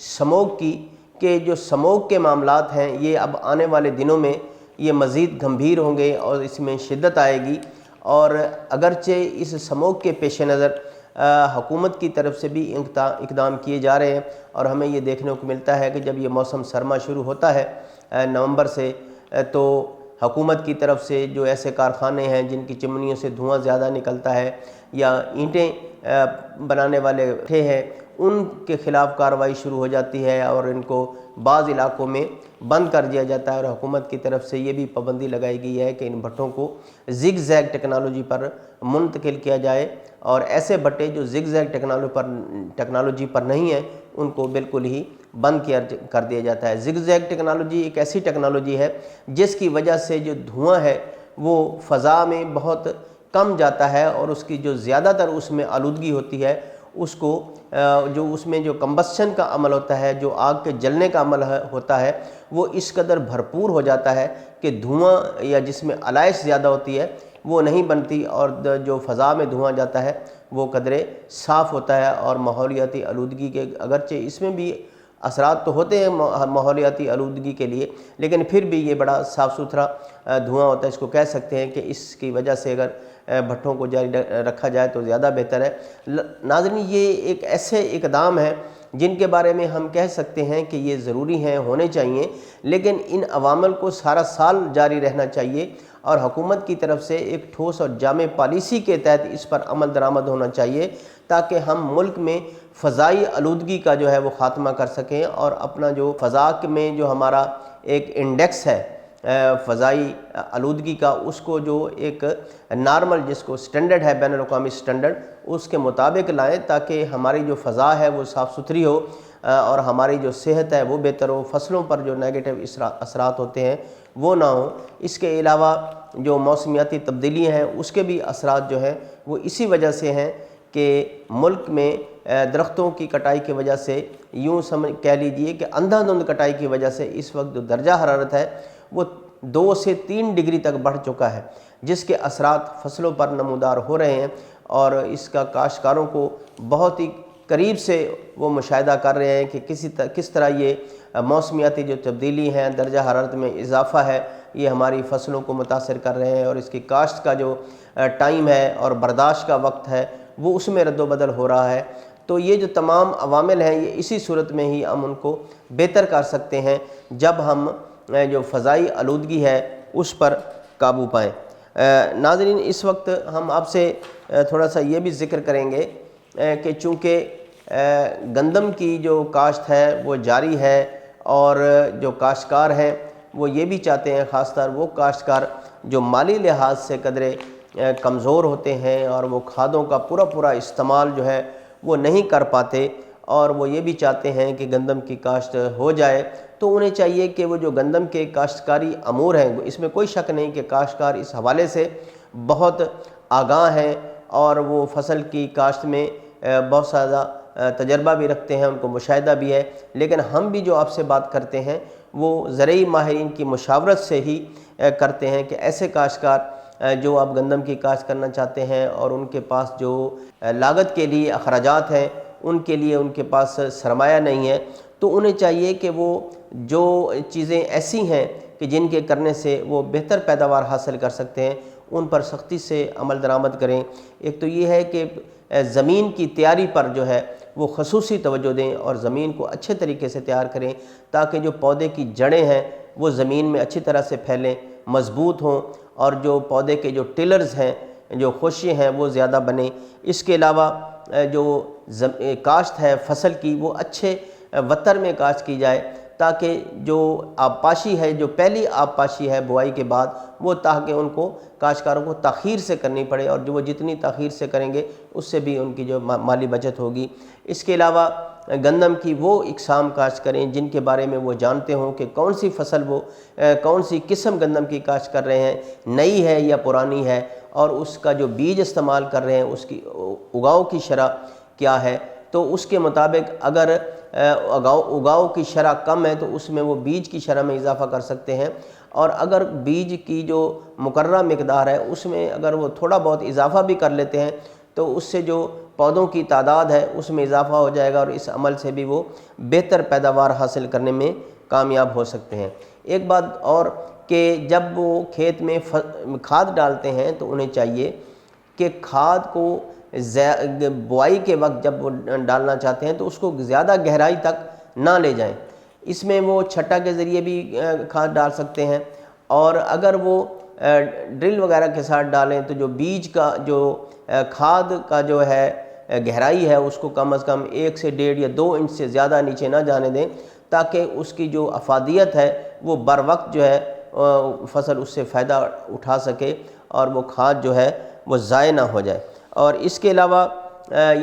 Smog کی کہ جو سموگ کے معاملات ہیں یہ اب آنے والے دنوں میں یہ مزید گمبھیر ہوں گے اور اس میں شدت آئے گی، اور اگرچہ اس سموگ کے پیش نظر حکومت کی طرف سے بھی اقدام کیے جا رہے ہیں، اور ہمیں یہ دیکھنے کو ملتا ہے کہ جب یہ موسم سرما شروع ہوتا ہے نومبر سے، تو حکومت کی طرف سے جو ایسے کارخانے ہیں جن کی چمنیوں سے دھواں زیادہ نکلتا ہے یا اینٹیں بنانے والے ہیں، ان کے خلاف کارروائی شروع ہو جاتی ہے اور ان کو بعض علاقوں میں بند کر دیا جاتا ہے، اور حکومت کی طرف سے یہ بھی پابندی لگائی گئی ہے کہ ان بھٹوں کو زگ زیگ ٹیکنالوجی پر منتقل کیا جائے، اور ایسے بھٹے جو زگ زیگ ٹیکنالوجی پر نہیں ہیں ان کو بالکل ہی بند کر دیا جاتا ہے۔ زگ زیگ ٹیکنالوجی ایک ایسی ٹیکنالوجی ہے جس کی وجہ سے جو دھواں ہے وہ فضا میں بہت کم جاتا ہے، اور اس کی جو زیادہ تر اس میں آلودگی ہوتی ہے اس کو جو اس میں جو کمبسشن کا عمل ہوتا ہے، جو آگ کے جلنے کا عمل ہوتا ہے، وہ اس قدر بھرپور ہو جاتا ہے کہ دھواں یا جس میں علائش زیادہ ہوتی ہے وہ نہیں بنتی، اور جو فضا میں دھواں جاتا ہے وہ قدرے صاف ہوتا ہے، اور ماحولیاتی آلودگی کے اگرچہ اس میں بھی اثرات تو ہوتے ہیں ماحولیاتی آلودگی کے لیے، لیکن پھر بھی یہ بڑا صاف ستھرا دھواں ہوتا ہے۔ اس کو کہہ سکتے ہیں کہ اس کی وجہ سے اگر بھٹوں کو جاری رکھا جائے تو زیادہ بہتر ہے۔ ناظرین، یہ ایک ایسے اقدام ہیں جن کے بارے میں ہم کہہ سکتے ہیں کہ یہ ضروری ہیں، ہونے چاہیے، لیکن ان عوامل کو سارا سال جاری رہنا چاہیے، اور حکومت کی طرف سے ایک ٹھوس اور جامع پالیسی کے تحت اس پر عمل درآمد ہونا چاہیے تاکہ ہم ملک میں فضائی آلودگی کا جو ہے وہ خاتمہ کر سکیں، اور اپنا جو فضا میں جو ہمارا ایک انڈیکس ہے فضائی آلودگی کا، اس کو جو ایک نارمل جس کو سٹینڈرڈ ہے بین الاقوامی سٹینڈرڈ، اس کے مطابق لائیں تاکہ ہماری جو فضا ہے وہ صاف ستھری ہو، اور ہماری جو صحت ہے وہ بہتر ہو، فصلوں پر جو نیگیٹو اثرات ہوتے ہیں وہ نہ ہوں۔ اس کے علاوہ جو موسمیاتی تبدیلیاں ہیں اس کے بھی اثرات جو ہیں وہ اسی وجہ سے ہیں کہ ملک میں درختوں کی کٹائی کی وجہ سے، یوں کہہ لیجئے کہ اندھا دھند کٹائی کی وجہ سے اس وقت جو درجہ حرارت ہے وہ 2 سے 3 ڈگری تک بڑھ چکا ہے، جس کے اثرات فصلوں پر نمودار ہو رہے ہیں، اور اس کا کاشتکاروں کو بہت ہی قریب سے وہ مشاہدہ کر رہے ہیں کہ کس طرح یہ موسمیاتی جو تبدیلی ہیں، درجہ حرارت میں اضافہ ہے، یہ ہماری فصلوں کو متاثر کر رہے ہیں، اور اس کی کاشت کا جو ٹائم ہے اور برداشت کا وقت ہے وہ اس میں رد و بدل ہو رہا ہے۔ تو یہ جو تمام عوامل ہیں یہ اسی صورت میں ہی ہم ان کو بہتر کر سکتے ہیں جب ہم جو فضائی آلودگی ہے اس پر قابو پائیں۔ ناظرین، اس وقت ہم آپ سے تھوڑا سا یہ بھی ذکر کریں گے کہ چونکہ گندم کی جو کاشت ہے وہ جاری ہے، اور جو کاشتکار ہیں وہ یہ بھی چاہتے ہیں، خاص طور وہ کاشتکار جو مالی لحاظ سے قدرے کمزور ہوتے ہیں اور وہ کھادوں کا پورا استعمال جو ہے وہ نہیں کر پاتے، اور وہ یہ بھی چاہتے ہیں کہ گندم کی کاشت ہو جائے، تو انہیں چاہیے کہ وہ جو گندم کے کاشتکاری امور ہیں، اس میں کوئی شک نہیں کہ کاشتکار اس حوالے سے بہت آگاہ ہیں، اور وہ فصل کی کاشت میں بہت زیادہ تجربہ بھی رکھتے ہیں، ان کو مشاہدہ بھی ہے، لیکن ہم بھی جو آپ سے بات کرتے ہیں وہ زرعی ماہرین کی مشاورت سے ہی کرتے ہیں کہ ایسے کاشتکار جو آپ گندم کی کاشت کرنا چاہتے ہیں اور ان کے پاس جو لاگت کے لیے اخراجات ہیں، ان کے لیے ان کے پاس سرمایہ نہیں ہے، تو انہیں چاہیے کہ وہ جو چیزیں ایسی ہیں کہ جن کے کرنے سے وہ بہتر پیداوار حاصل کر سکتے ہیں ان پر سختی سے عمل درآمد کریں۔ ایک تو یہ ہے کہ زمین کی تیاری پر جو ہے وہ خصوصی توجہ دیں، اور زمین کو اچھے طریقے سے تیار کریں تاکہ جو پودے کی جڑیں ہیں وہ زمین میں اچھی طرح سے پھیلیں، مضبوط ہوں، اور جو پودے کے جو ٹلرز ہیں، جو خوشے ہیں وہ زیادہ بنیں۔ اس کے علاوہ جو کاشت ہے فصل کی وہ اچھے وتر میں کاشت کی جائے تاکہ جو آبپاشی ہے، جو پہلی آبپاشی ہے بوائی کے بعد، وہ تاکہ ان کو کاشتکاروں کو تاخیر سے کرنی پڑے، اور جو وہ جتنی تاخیر سے کریں گے اس سے بھی ان کی جو مالی بچت ہوگی۔ اس کے علاوہ گندم کی وہ اقسام کاشت کریں جن کے بارے میں وہ جانتے ہوں کہ کون سی فصل وہ کون سی قسم گندم کی کاشت کر رہے ہیں، نئی ہے یا پرانی ہے، اور اس کا جو بیج استعمال کر رہے ہیں اس کی اگاؤ کی شرح کیا ہے، تو اس کے مطابق اگر اگاؤ کی شرح کم ہے تو اس میں وہ بیج کی شرح میں اضافہ کر سکتے ہیں، اور اگر بیج کی جو مقررہ مقدار ہے اس میں اگر وہ تھوڑا بہت اضافہ بھی کر لیتے ہیں تو اس سے جو پودوں کی تعداد ہے اس میں اضافہ ہو جائے گا اور اس عمل سے بھی وہ بہتر پیداوار حاصل کرنے میں کامیاب ہو سکتے ہیں۔ ایک بات اور کہ جب وہ کھیت میں کھاد ڈالتے ہیں تو انہیں چاہیے کہ کھاد کو بوائی کے وقت جب وہ ڈالنا چاہتے ہیں تو اس کو زیادہ گہرائی تک نہ لے جائیں۔ اس میں وہ چھٹا کے ذریعے بھی کھاد ڈال سکتے ہیں، اور اگر وہ ڈرل وغیرہ کے ساتھ ڈالیں تو جو بیج کا جو کھاد کا جو ہے گہرائی ہے اس کو کم از کم 1 سے 1.5 یا 2 انچ سے زیادہ نیچے نہ جانے دیں، تاکہ اس کی جو افادیت ہے وہ بر وقت جو ہے فصل اس سے فائدہ اٹھا سکے اور وہ کھاد جو ہے وہ ضائع نہ ہو جائے۔ اور اس کے علاوہ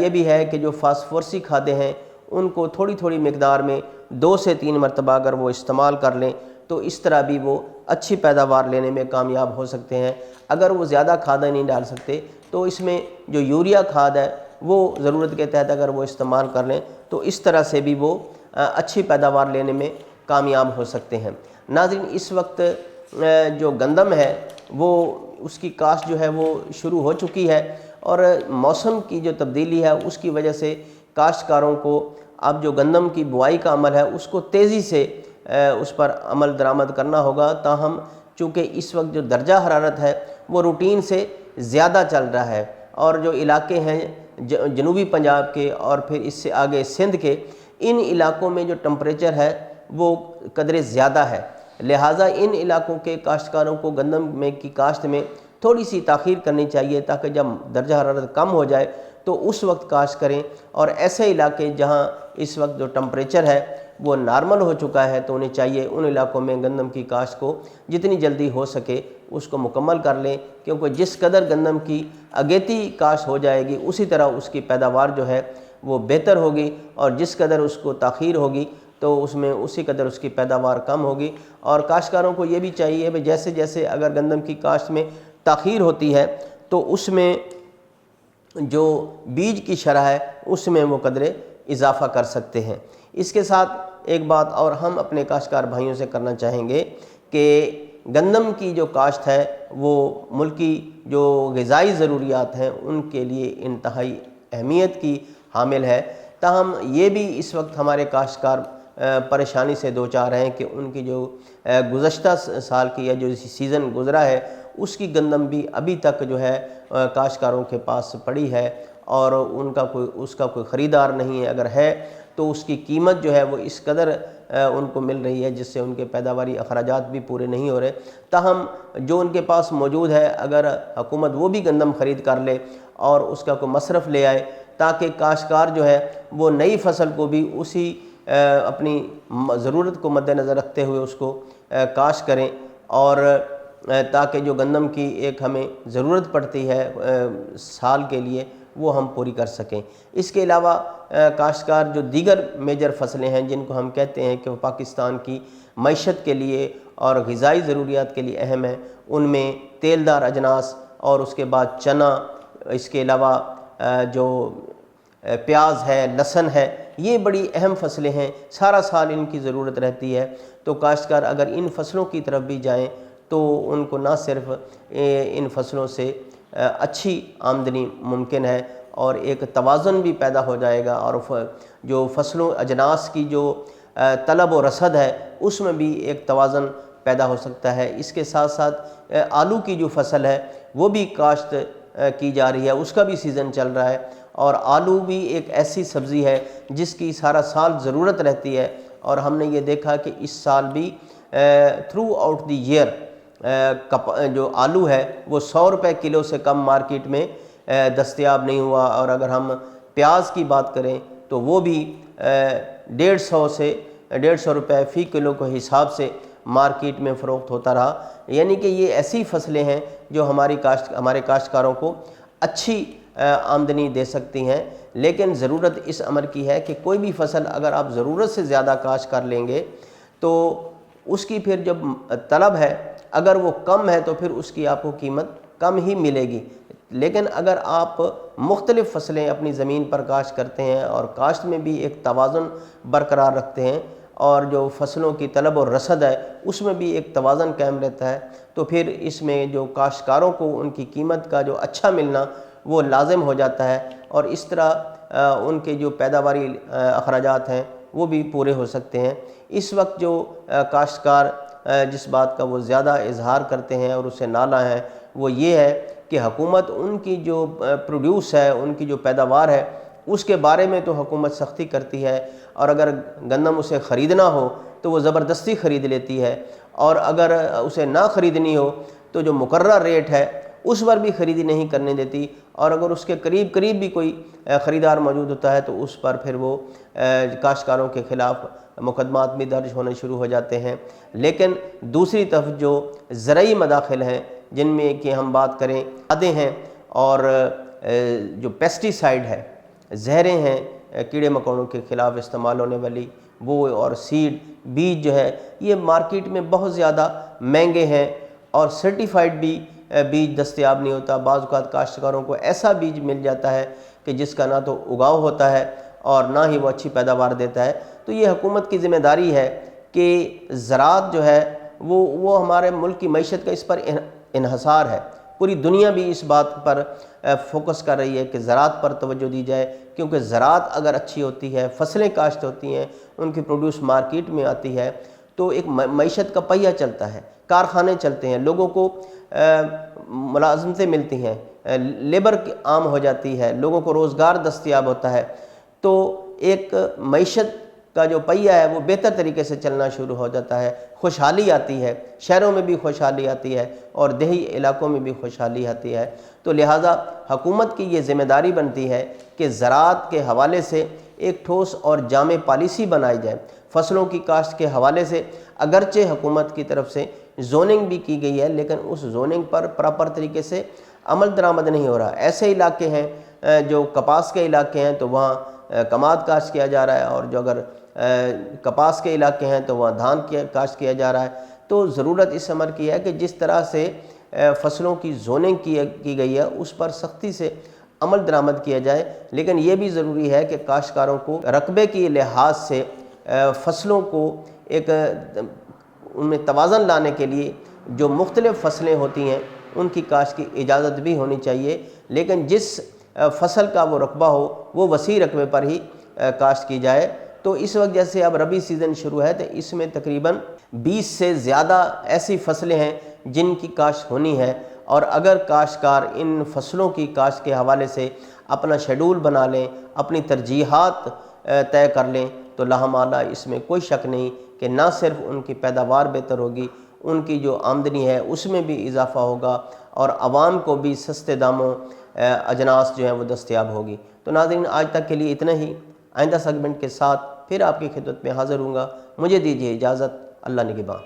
یہ بھی ہے کہ جو فاسفورسی کھادیں ہیں ان کو تھوڑی تھوڑی مقدار میں 2 سے 3 مرتبہ اگر وہ استعمال کر لیں تو اس طرح بھی وہ اچھی پیداوار لینے میں کامیاب ہو سکتے ہیں۔ اگر وہ زیادہ کھادیں نہیں ڈال سکتے تو اس میں جو یوریا کھاد ہے وہ ضرورت کے تحت اگر وہ استعمال کر لیں تو اس طرح سے بھی وہ اچھی پیداوار لینے میں کامیاب ہو سکتے ہیں۔ ناظرین، اس وقت جو گندم ہے وہ اس کی کاشت جو ہے وہ شروع ہو چکی ہے، اور موسم کی جو تبدیلی ہے اس کی وجہ سے کاشتکاروں کو اب جو گندم کی بوائی کا عمل ہے اس کو تیزی سے اس پر عمل درآمد کرنا ہوگا۔ تاہم چونکہ اس وقت جو درجہ حرارت ہے وہ روٹین سے زیادہ چل رہا ہے، اور جو علاقے ہیں جنوبی پنجاب کے اور پھر اس سے آگے سندھ کے، ان علاقوں میں جو ٹمپریچر ہے وہ قدرے زیادہ ہے، لہٰذا ان علاقوں کے کاشتکاروں کو گندم میں کی کاشت میں تھوڑی سی تاخیر کرنی چاہیے، تاکہ جب درجہ حرارت کم ہو جائے تو اس وقت کاشت کریں۔ اور ایسے علاقے جہاں اس وقت جو ٹمپریچر ہے وہ نارمل ہو چکا ہے تو انہیں چاہیے ان علاقوں میں گندم کی کاشت کو جتنی جلدی ہو سکے اس کو مکمل کر لیں، کیونکہ جس قدر گندم کی اگیتی کاشت ہو جائے گی اسی طرح اس کی پیداوار جو ہے وہ بہتر ہوگی، اور جس قدر اس کو تاخیر ہوگی تو اس میں اسی قدر اس کی پیداوار کم ہوگی۔ اور کاشتکاروں کو یہ بھی چاہیے کہ جیسے جیسے اگر گندم کی کاشت میں تاخیر ہوتی ہے تو اس میں جو بیج کی شرح ہے اس میں وہ قدرے اضافہ کر سکتے ہیں۔ اس کے ساتھ ایک بات اور ہم اپنے کاشتکار بھائیوں سے کرنا چاہیں گے کہ گندم کی جو کاشت ہے وہ ملکی جو غذائی ضروریات ہیں ان کے لیے انتہائی اہمیت کی حامل ہے، تاہم یہ بھی اس وقت ہمارے کاشتکار پریشانی سے دوچار ہیں کہ ان کی جو گزشتہ سال کی یا جو سیزن گزرا ہے اس کی گندم بھی ابھی تک جو ہے کاشتکاروں کے پاس پڑی ہے، اور اس کا کوئی خریدار نہیں ہے، اگر ہے تو اس کی قیمت جو ہے وہ اس قدر ان کو مل رہی ہے جس سے ان کے پیداواری اخراجات بھی پورے نہیں ہو رہے۔ تاہم جو ان کے پاس موجود ہے اگر حکومت وہ بھی گندم خرید کر لے اور اس کا کوئی مصرف لے آئے، تاکہ کاشتکار جو ہے وہ نئی فصل کو بھی اسی اپنی ضرورت کو مد نظر رکھتے ہوئے اس کو کاشت کریں، اور تاکہ جو گندم کی ایک ہمیں ضرورت پڑتی ہے سال کے لیے وہ ہم پوری کر سکیں۔ اس کے علاوہ کاشتکار جو دیگر میجر فصلیں ہیں جن کو ہم کہتے ہیں کہ وہ پاکستان کی معیشت کے لیے اور غذائی ضروریات کے لیے اہم ہیں، ان میں تیل دار اجناس اور اس کے بعد چنا، اس کے علاوہ جو پیاز ہے، لہسن ہے، یہ بڑی اہم فصلیں ہیں، سارا سال ان کی ضرورت رہتی ہے۔ تو کاشتکار اگر ان فصلوں کی طرف بھی جائیں تو ان کو نہ صرف ان فصلوں سے اچھی آمدنی ممکن ہے اور ایک توازن بھی پیدا ہو جائے گا، اور جو فصلوں اجناس کی جو طلب و رسد ہے اس میں بھی ایک توازن پیدا ہو سکتا ہے۔ اس کے ساتھ ساتھ آلو کی جو فصل ہے وہ بھی کاشت کی جا رہی ہے، اس کا بھی سیزن چل رہا ہے، اور آلو بھی ایک ایسی سبزی ہے جس کی سارا سال ضرورت رہتی ہے، اور ہم نے یہ دیکھا کہ اس سال بھی تھرو آؤٹ دی ایئر جو آلو ہے وہ 100 روپے کلو سے کم مارکیٹ میں دستیاب نہیں ہوا، اور اگر ہم پیاز کی بات کریں تو وہ بھی 150 روپے فی کلو کے حساب سے مارکیٹ میں فروخت ہوتا رہا۔ یعنی کہ یہ ایسی فصلیں ہیں جو ہمارے کاشتکاروں کو اچھی آمدنی دے سکتی ہیں، لیکن ضرورت اس امر کی ہے کہ کوئی بھی فصل اگر آپ ضرورت سے زیادہ کاشت کر لیں گے تو اس کی پھر جب طلب ہے اگر وہ کم ہے تو پھر اس کی آپ کو قیمت کم ہی ملے گی، لیکن اگر آپ مختلف فصلیں اپنی زمین پر کاشت کرتے ہیں اور کاشت میں بھی ایک توازن برقرار رکھتے ہیں اور جو فصلوں کی طلب اور رسد ہے اس میں بھی ایک توازن قائم رہتا ہے، تو پھر اس میں جو کاشتکاروں کو ان کی قیمت کا جو اچھا ملنا وہ لازم ہو جاتا ہے، اور اس طرح ان کے جو پیداواری اخراجات ہیں وہ بھی پورے ہو سکتے ہیں۔ اس وقت جو کاشتکار جس بات کا وہ زیادہ اظہار کرتے ہیں اور اسے نالہ ہیں وہ یہ ہے کہ حکومت ان کی جو پروڈیوس ہے، ان کی جو پیداوار ہے اس کے بارے میں تو حکومت سختی کرتی ہے، اور اگر گندم اسے خریدنا ہو تو وہ زبردستی خرید لیتی ہے، اور اگر اسے نہ خریدنی ہو تو جو مقررہ ریٹ ہے اس پر بھی خریدی نہیں کرنے دیتی، اور اگر اس کے قریب قریب بھی کوئی خریدار موجود ہوتا ہے تو اس پر پھر وہ کاشتکاروں کے خلاف مقدمات بھی درج ہونے شروع ہو جاتے ہیں۔ لیکن دوسری طرف جو زرعی مداخل ہیں جن میں کہ ہم بات کریں کھادیں ہیں اور جو پیسٹی سائیڈ ہے، زہریں ہیں کیڑے مکوڑوں کے خلاف استعمال ہونے والی وہ، اور سیڈ بیج جو ہے یہ مارکیٹ میں بہت زیادہ مہنگے ہیں، اور سرٹیفائیڈ بھی بیج دستیاب نہیں ہوتا۔ بعض اوقات کاشتکاروں کو ایسا بیج مل جاتا ہے کہ جس کا نہ تو اگاؤ ہوتا ہے اور نہ ہی وہ اچھی پیداوار دیتا ہے۔ تو یہ حکومت کی ذمہ داری ہے کہ زراعت جو ہے وہ ہمارے ملک کی معیشت کا اس پر انحصار ہے۔ پوری دنیا بھی اس بات پر فوکس کر رہی ہے کہ زراعت پر توجہ دی جائے، کیونکہ زراعت اگر اچھی ہوتی ہے، فصلیں کاشت ہوتی ہیں، ان کی پروڈیوس مارکیٹ میں آتی ہے تو ایک معیشت کا پہیہ چلتا ہے، کارخانے چلتے ہیں، لوگوں کو ملازمتیں ملتی ہیں، لیبر عام ہو جاتی ہے، لوگوں کو روزگار دستیاب ہوتا ہے، تو ایک معیشت کا جو پہیہ ہے وہ بہتر طریقے سے چلنا شروع ہو جاتا ہے، خوشحالی آتی ہے، شہروں میں بھی خوشحالی آتی ہے اور دیہی علاقوں میں بھی خوشحالی آتی ہے۔ تو لہٰذا حکومت کی یہ ذمہ داری بنتی ہے کہ زراعت کے حوالے سے ایک ٹھوس اور جامع پالیسی بنائی جائے۔ فصلوں کی کاشت کے حوالے سے اگرچہ حکومت کی طرف سے زوننگ بھی کی گئی ہے، لیکن اس زوننگ پر پراپر طریقے سے عمل درآمد نہیں ہو رہا۔ ایسے علاقے ہیں جو کپاس کے علاقے ہیں تو وہاں کماد کاشت کیا جا رہا ہے، اور جو اگر کپاس کے علاقے ہیں تو وہاں دھان کاشت کیا جا رہا ہے۔ تو ضرورت اس امر کی ہے کہ جس طرح سے فصلوں کی زوننگ کی گئی ہے اس پر سختی سے عمل درآمد کیا جائے، لیکن یہ بھی ضروری ہے کہ کاشتکاروں کو رقبے کے لحاظ سے فصلوں کو ایک ان میں توازن لانے کے لیے جو مختلف فصلیں ہوتی ہیں ان کی کاشت کی اجازت بھی ہونی چاہیے، لیکن جس فصل کا وہ رقبہ ہو وہ وسیع رقبے پر ہی کاشت کی جائے۔ تو اس وقت جیسے اب ربی سیزن شروع ہے تو اس میں تقریباً 20 سے زیادہ ایسی فصلیں ہیں جن کی کاشت ہونی ہے، اور اگر کاشتکار ان فصلوں کی کاشت کے حوالے سے اپنا شیڈول بنا لیں، اپنی ترجیحات طے کر لیں تو لاہمالہ اس میں کوئی شک نہیں کہ نہ صرف ان کی پیداوار بہتر ہوگی، ان کی جو آمدنی ہے اس میں بھی اضافہ ہوگا، اور عوام کو بھی سستے داموں اجناس جو ہیں وہ دستیاب ہوگی۔ تو ناظرین، آج تک کے لیے اتنا ہی۔ آئندہ سیگمنٹ کے ساتھ پھر آپ کی خدمت میں حاضر ہوں گا۔ مجھے دیجیے اجازت۔ اللہ نگہباں۔